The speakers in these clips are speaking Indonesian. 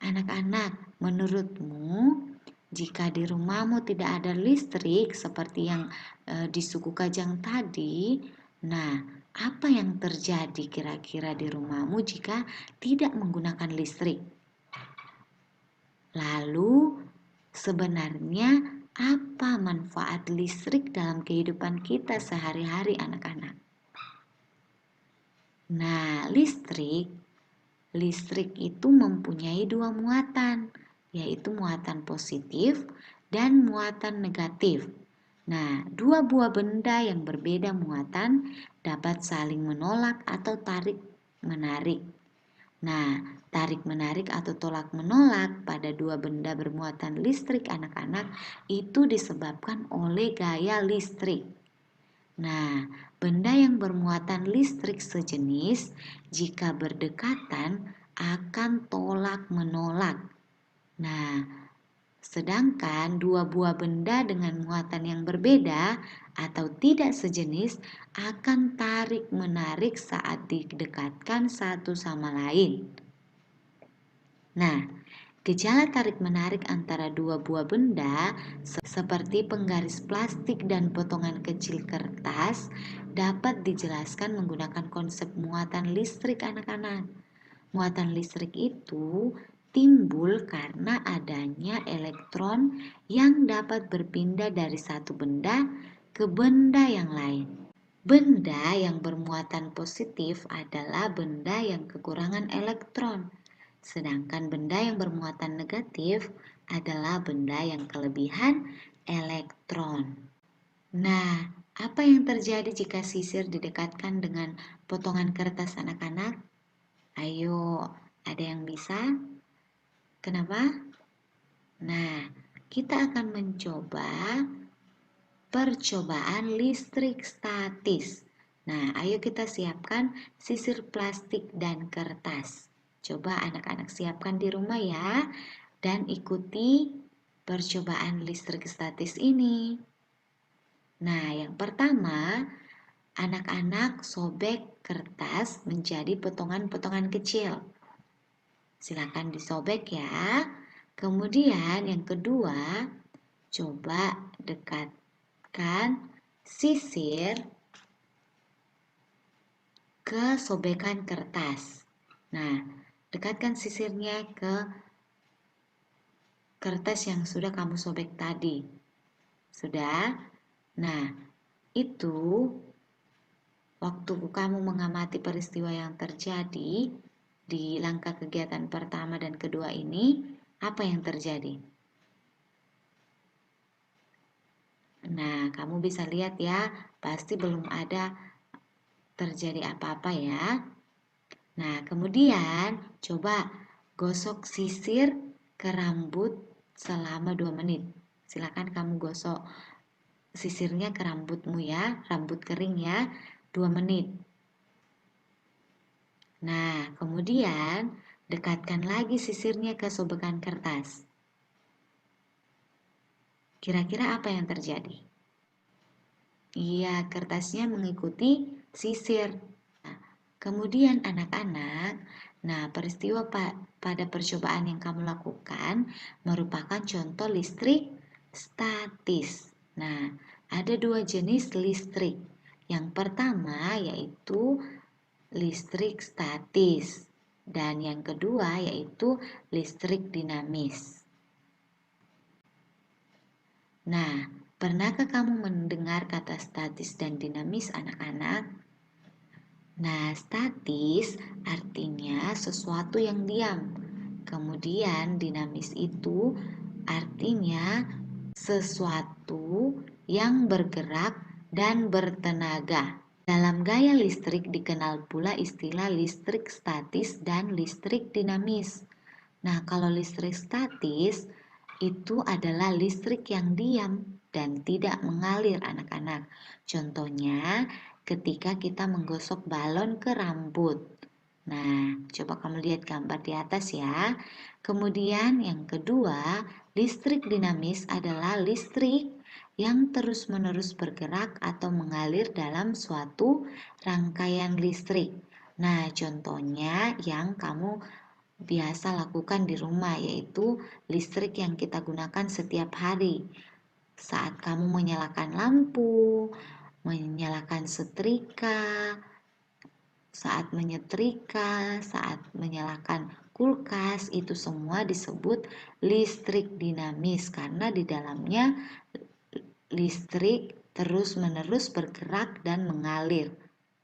Anak-anak, menurutmu jika di rumahmu tidak ada listrik seperti yang di suku Kajang tadi, nah apa yang terjadi kira-kira di rumahmu jika tidak menggunakan listrik? Lalu sebenarnya apa manfaat listrik dalam kehidupan kita sehari-hari anak-anak? Nah, listrik itu mempunyai dua muatan, yaitu muatan positif dan muatan negatif. Nah, dua buah benda yang berbeda muatan dapat saling menolak atau tarik-menarik. Nah, tarik-menarik atau tolak-menolak pada dua benda bermuatan listrik anak-anak itu disebabkan oleh gaya listrik. Nah, benda yang bermuatan listrik sejenis jika berdekatan akan tolak-menolak. Nah, sedangkan dua buah benda dengan muatan yang berbeda atau tidak sejenis akan tarik-menarik saat didekatkan satu sama lain. Nah, gejala tarik-menarik antara dua buah benda seperti penggaris plastik dan potongan kecil kertas dapat dijelaskan menggunakan konsep muatan listrik anak-anak. Muatan listrik itu timbul karena adanya elektron yang dapat berpindah dari satu benda ke benda yang lain. Benda yang bermuatan positif adalah benda yang kekurangan elektron. Sedangkan benda yang bermuatan negatif adalah benda yang kelebihan elektron. Nah, apa yang terjadi jika sisir didekatkan dengan potongan kertas anak-anak? Ayo, ada yang bisa? Kenapa? Nah, kita akan mencoba percobaan listrik statis. Nah, ayo kita siapkan sisir plastik dan kertas. Coba anak-anak siapkan di rumah ya, dan ikuti percobaan listrik statis ini. Nah, yang pertama, anak-anak sobek kertas menjadi potongan-potongan kecil. Silakan disobek ya. Kemudian yang kedua, coba dekatkan sisir ke sobekan kertas. Nah, dekatkan sisirnya ke kertas yang sudah kamu sobek tadi. Sudah? Nah, itu waktu kamu mengamati peristiwa yang terjadi di langkah kegiatan pertama dan kedua ini, apa yang terjadi? Nah, kamu bisa lihat ya, pasti belum ada terjadi apa-apa ya. Nah, kemudian coba gosok sisir ke rambut selama 2 menit. Silakan kamu gosok sisirnya ke rambutmu ya, rambut kering ya, 2 menit. Nah, kemudian dekatkan lagi sisirnya ke sobekan kertas. Kira-kira apa yang terjadi? Iya, kertasnya mengikuti sisir. Kemudian anak-anak, nah peristiwa pada percobaan yang kamu lakukan merupakan contoh listrik statis. Nah, ada dua jenis listrik. Yang pertama yaitu listrik statis dan yang kedua yaitu listrik dinamis. Nah, pernahkah kamu mendengar kata statis dan dinamis anak-anak? Nah, statis artinya sesuatu yang diam. Kemudian dinamis itu artinya sesuatu yang bergerak dan bertenaga. Dalam gaya listrik dikenal pula istilah listrik statis dan listrik dinamis. Nah, kalau listrik statis itu adalah listrik yang diam dan tidak mengalir anak-anak. Contohnya ketika kita menggosok balon ke rambut. Nah, coba kamu lihat gambar di atas ya. Kemudian yang kedua, listrik dinamis adalah listrik yang terus-menerus bergerak atau mengalir dalam suatu rangkaian listrik. Nah, contohnya yang kamu biasa lakukan di rumah, yaitu listrik yang kita gunakan setiap hari. Saat kamu menyalakan lampu, menyalakan setrika, saat menyetrika, saat menyalakan kulkas, itu semua disebut listrik dinamis karena di dalamnya listrik terus-menerus bergerak dan mengalir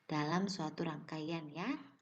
dalam suatu rangkaian ya.